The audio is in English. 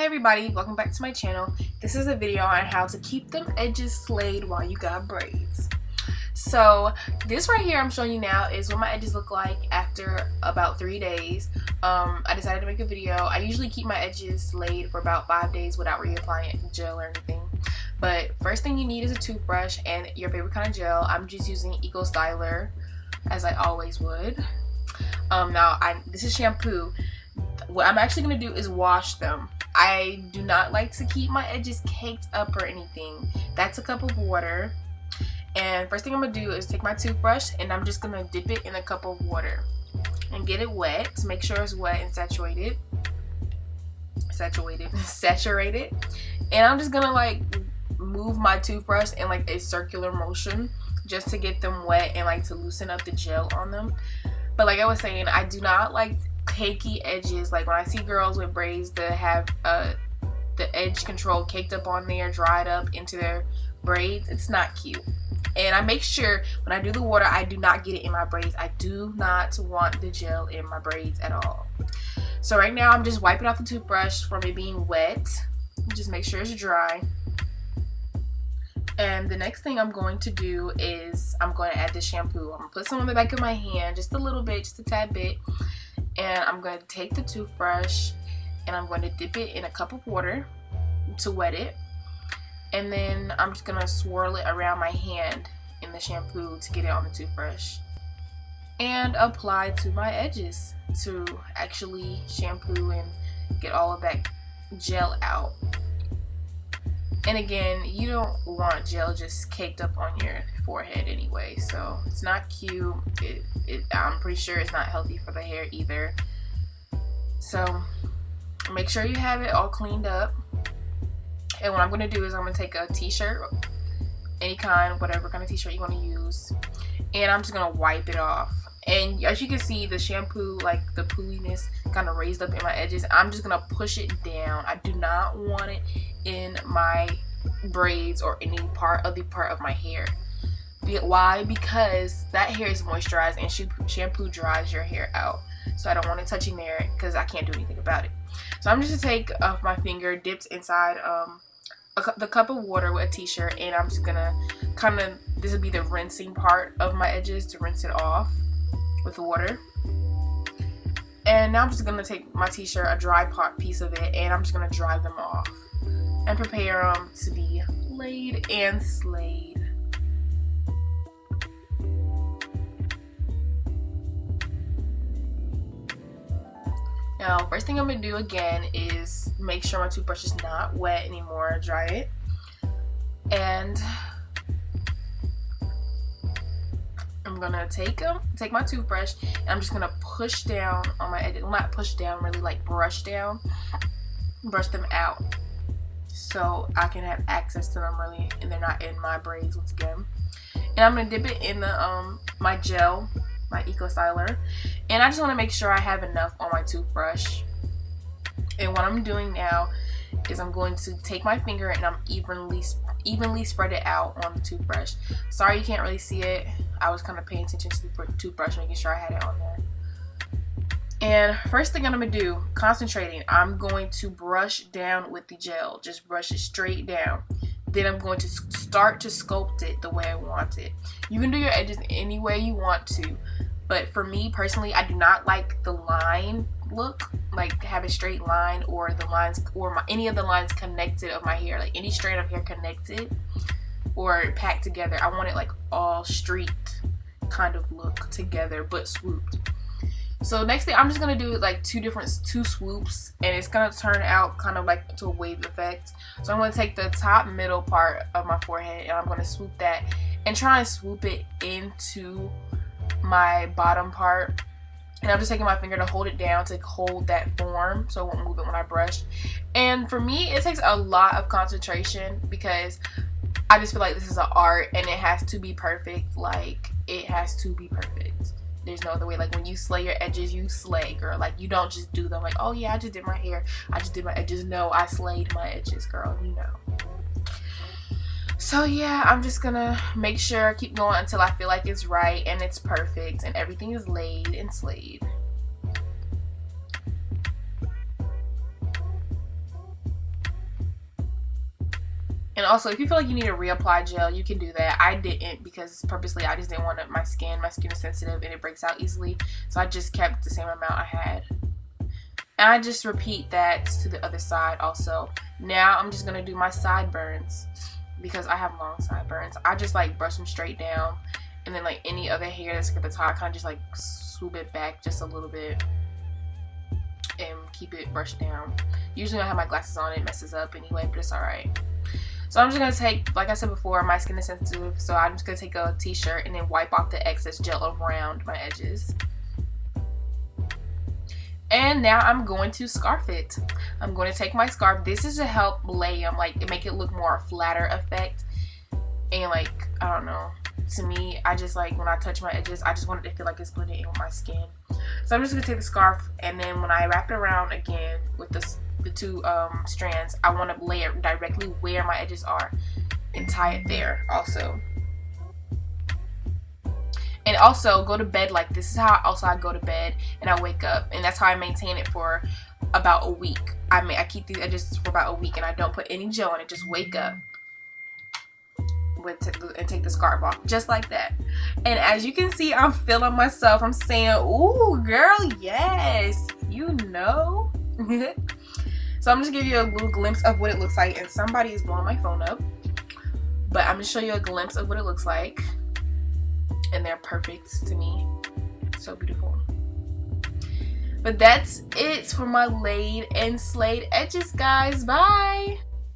Hey everybody, welcome back to my channel. This is a video on how to keep them edges slayed while you got braids. So this right here I'm showing you now is what my edges look like after about 3 days. I decided to make a video. I usually keep my edges slayed for about 5 days without reapplying gel or anything. But first thing you need is a toothbrush and your favorite kind of gel. I'm just using Eco Styler as I always would. This is shampoo. What I'm actually going to do is wash them. I do not like to keep my edges caked up or anything. That's a cup of water. And first thing I'm going to do is take my toothbrush and I'm just going to dip it in a cup of water and get it wet to make sure it's wet and saturated. And I'm just going to like move my toothbrush in like a circular motion just to get them wet and like to loosen up the gel on them. But like I was saying, I do not like cakey edges. Like when I see girls with braids that have the edge control caked up on there, dried up into their braids, it's not cute. And I make sure when I do the water, I do not get it in my braids. I do not want the gel in my braids at all. So right now I'm just wiping off the toothbrush from it being wet. Just make sure it's dry. And the next thing I'm going to do is I'm going to add the shampoo. I'm going to put some on the back of my hand, just a little bit, just a tad bit. And I'm going to take the toothbrush and I'm going to dip it in a cup of water to wet it. And then I'm just going to swirl it around my hand in the shampoo to get it on the toothbrush. And apply to my edges to actually shampoo and get all of that gel out. And again, you don't want gel just caked up on your forehead anyway, so it's not cute. I'm pretty sure it's not healthy for the hair either. So make sure you have it all cleaned up. And what I'm going to do is I'm going to take a t-shirt, any kind, whatever kind of t-shirt you want to use, and I'm just going to wipe it off. And as you can see, the shampoo, like the pooiness kind of raised up in my edges. I'm just going to push it down. I do not want it in my braids or any part of my hair. Why? Because that hair is moisturized and shampoo dries your hair out. So I don't want it touching there because I can't do anything about it. So I'm just going to take my finger dipped inside the cup of water with a t-shirt, and I'm just going to this will be the rinsing part of my edges to rinse it off with water. And now I'm just going to take my t-shirt, a dry piece of it, and I'm just going to dry them off and prepare them to be laid and slayed. Now, first thing I'm going to do again is make sure my toothbrush is not wet anymore. Dry it. And I'm going to take my toothbrush and I'm just going to push down on my edges. Well, not push down, really like brush down. Brush them out so I can have access to them really and they're not in my braids once again. And I'm going to dip it in the my gel, my Eco Styler, and I just want to make sure I have enough on my toothbrush. And what I'm doing now is I'm going to take my finger and I'm evenly spread it out on the toothbrush. Sorry you can't really see it. I was kind of paying attention to the toothbrush, making sure I had it on there. And first thing I'm going to do, concentrating, I'm going to brush down with the gel. Just brush it straight down. Then I'm going to start to sculpt it the way I want it. You can do your edges any way you want to, but for me personally, I do not like the line look, like have a straight line or the lines or any of the lines connected of my hair, like any strand of hair connected or packed together. I want it like all streaked kind of look together but swooped. So next thing, I'm just going to do like two swoops, and it's going to turn out kind of like to a wave effect. So I'm going to take the top middle part of my forehead and I'm going to swoop that and try and swoop it into my bottom part. And I'm just taking my finger to hold it down to hold that form so it won't move it when I brush. And for me, it takes a lot of concentration because I just feel like this is an art and it has to be perfect. Like, it has to be perfect. There's no other way. Like when you slay your edges, you slay, girl. Like you don't just do them like, oh yeah, I just did my hair, I just did my edges. No, I slayed my edges, girl, you know. So yeah, I'm just gonna make sure, keep going until I feel like it's right and it's perfect and everything is laid and slayed. And also, if you feel like you need to reapply gel, you can do that. I didn't, because purposely I just didn't want my skin is sensitive and it breaks out easily, so I just kept the same amount I had. And I just repeat that to the other side also. Now I'm just gonna do my sideburns, because I have long sideburns. I just like brush them straight down, and then like any other hair that's at the top, I kind of just like swoop it back just a little bit and keep it brushed down. Usually when I have my glasses on, it messes up anyway, but it's alright. So I'm just gonna take, like I said before, my skin is sensitive, so I'm just gonna take a t-shirt and then wipe off the excess gel around my edges. And now I'm going to scarf it. I'm going to take my scarf. This is to help lay them, like make it look more flatter effect. And like, I don't know, to me, I just like when I touch my edges, I just want it to feel like it's blended in with my skin. So I'm just gonna take the scarf, and then when I wrap it around again with the two strands, I want to lay it directly where my edges are and tie it there also. And also go to bed like this. This is how I go to bed and I wake up, and that's how I maintain it for about a week. I keep these edges for about a week, and I don't put any gel on it. Just wake up and take the scarf off just like that. And as you can see, I'm feeling myself. I'm saying, ooh girl, yes, you know. So I'm just gonna give you a little glimpse of what it looks like. And somebody is blowing my phone up, but I'm gonna show you a glimpse of what it looks like. And they're perfect to me. So beautiful. But that's it for my laid and slayed edges, guys. Bye.